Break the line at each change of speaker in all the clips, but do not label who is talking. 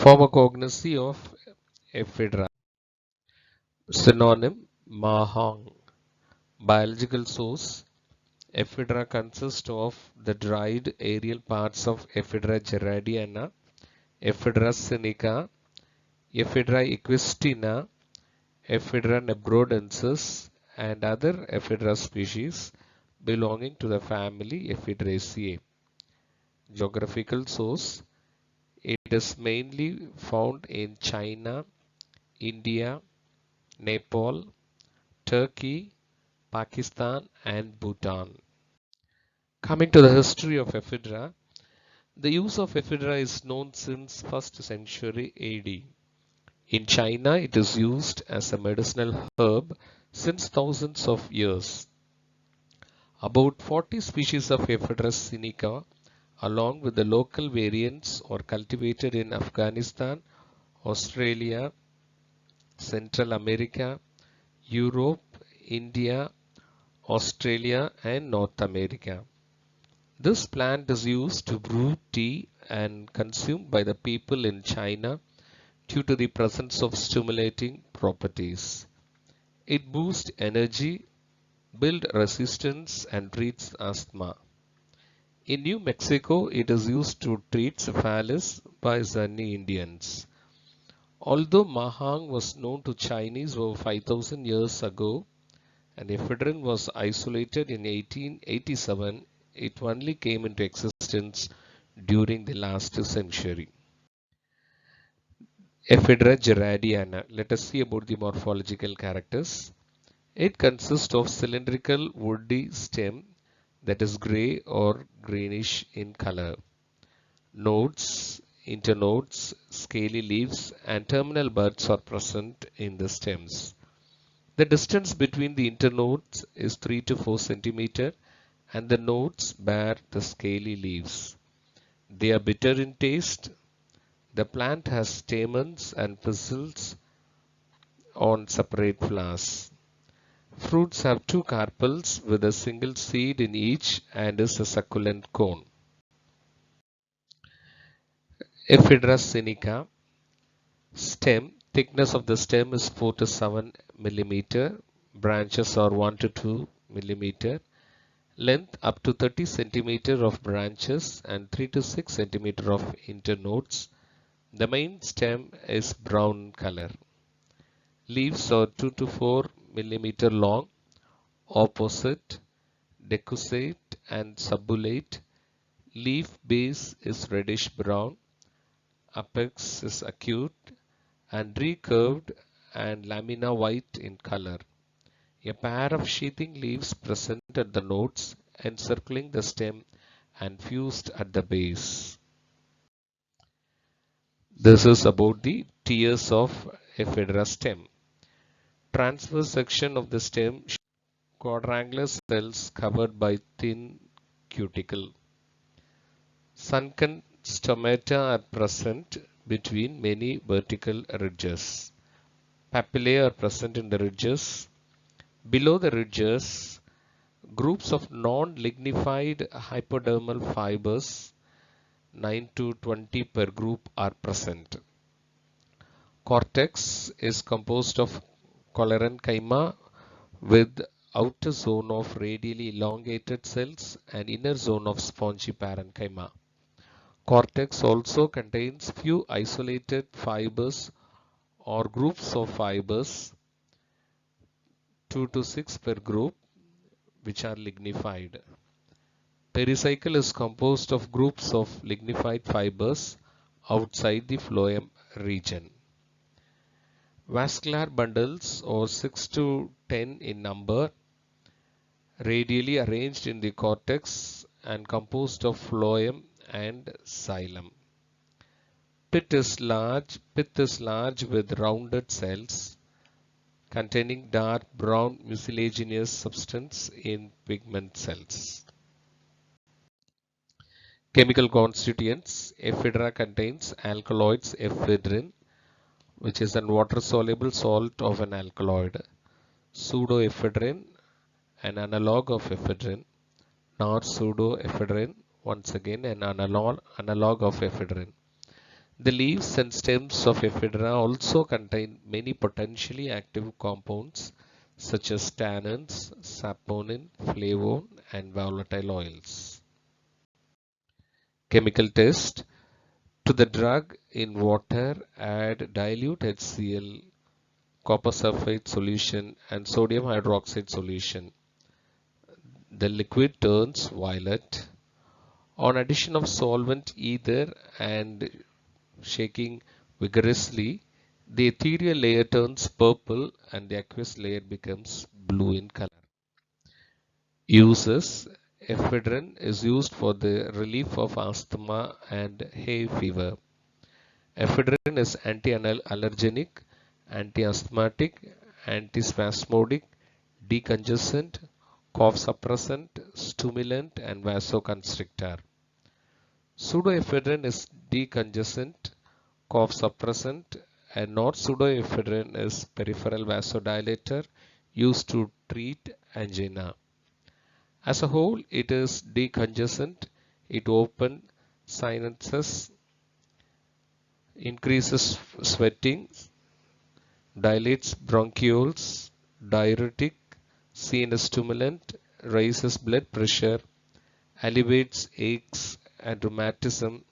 Pharmacognosy of ephedra. Synonym: Mahang. Biological source: ephedra consists of the dried aerial parts of Ephedra gerardiana, Ephedra sinica, Ephedra equistina, Ephedra nebrodensis, and other Ephedra species belonging to the family Ephedraceae. Geographical source: it is mainly found in China, India, Nepal, Turkey, Pakistan, and Bhutan. Coming to the history of ephedra, the use of ephedra is known since 1st century AD. In China, it is used as a medicinal herb since thousands of years. About 40 species of Ephedra sinica, along with the local variants, are cultivated in Afghanistan, Australia, Central America, Europe, India, Australia, and North America. This plant is used to brew tea and consumed by the people in China due to the presence of stimulating properties. It boosts energy, builds resistance, and treats asthma. In New Mexico, it is used to treat syphilis by Zuni Indians. Although Mahang was known to Chinese over 5,000 years ago, and ephedrine was isolated in 1887, it only came into existence during the last century. Ephedra gerardiana. Let us see about the morphological characters. It consists of cylindrical woody stem that is gray or greenish in color. Nodes, internodes, scaly leaves, and terminal buds are present in the stems. The distance between the internodes is 3 to 4 cm, and the nodes bear the scaly leaves. They are bitter in taste. The plant has stamens and pistils on separate flowers. Fruits have two carpels with a single seed in each and is a succulent cone. Ephedra sinica. Stem. Thickness of the stem is 4 to 7 mm. Branches are 1 to 2 mm. Length up to 30 cm of branches and 3 to 6 cm of internodes. The main stem is brown color. Leaves are 2 to 4 mm long, opposite, decussate and subulate. Leaf base is reddish brown. Apex is acute and recurved and lamina white in color. A pair of sheathing leaves present at the nodes, encircling the stem and fused at the base. This is about the tiers of ephedra stem. Transverse section of the stem, quadrangular cells covered by thin cuticle. Sunken stomata are present between many vertical ridges. Papillae are present in the ridges. Below the ridges, groups of non-lignified hypodermal fibers, 9 to 20 per group, are present. Cortex is composed of collerenchyma with outer zone of radially elongated cells and inner zone of spongy parenchyma. Cortex also contains few isolated fibers or groups of fibers, 2 to 6 per group, which are lignified. Pericycle is composed of groups of lignified fibers outside the phloem region. Vascular bundles are 6 to 10 in number, radially arranged in the cortex and composed of phloem and xylem. Pith is large with rounded cells containing dark brown mucilaginous substance in pigment cells. Chemical constituents. Ephedra contains alkaloids ephedrine, which is an water-soluble salt of an alkaloid. Pseudoephedrine, an analog of ephedrine. Not pseudoephedrine, once again an analog of ephedrine. The leaves and stems of ephedra also contain many potentially active compounds such as tannins, saponin, flavone, and volatile oils. Chemical test. To the drug in water, add dilute HCl, copper sulfate solution, and sodium hydroxide solution. The liquid turns violet. On addition of solvent either and shaking vigorously, the ethereal layer turns purple and the aqueous layer becomes blue in color. Uses. Ephedrine is used for the relief of asthma and hay fever. Ephedrine is anti-allergenic, anti-asthmatic, antispasmodic, decongestant, cough suppressant, stimulant, and vasoconstrictor. Pseudoephedrine is decongestant, cough suppressant, and not pseudoephedrine is peripheral vasodilator used to treat angina. As a whole, it is decongestant. It opens sinuses, increases sweating, dilates bronchioles, diuretic, seen as stimulant, raises blood pressure, alleviates aches and rheumatism,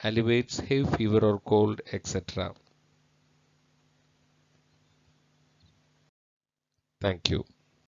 alleviates hay fever or cold, etc. Thank you.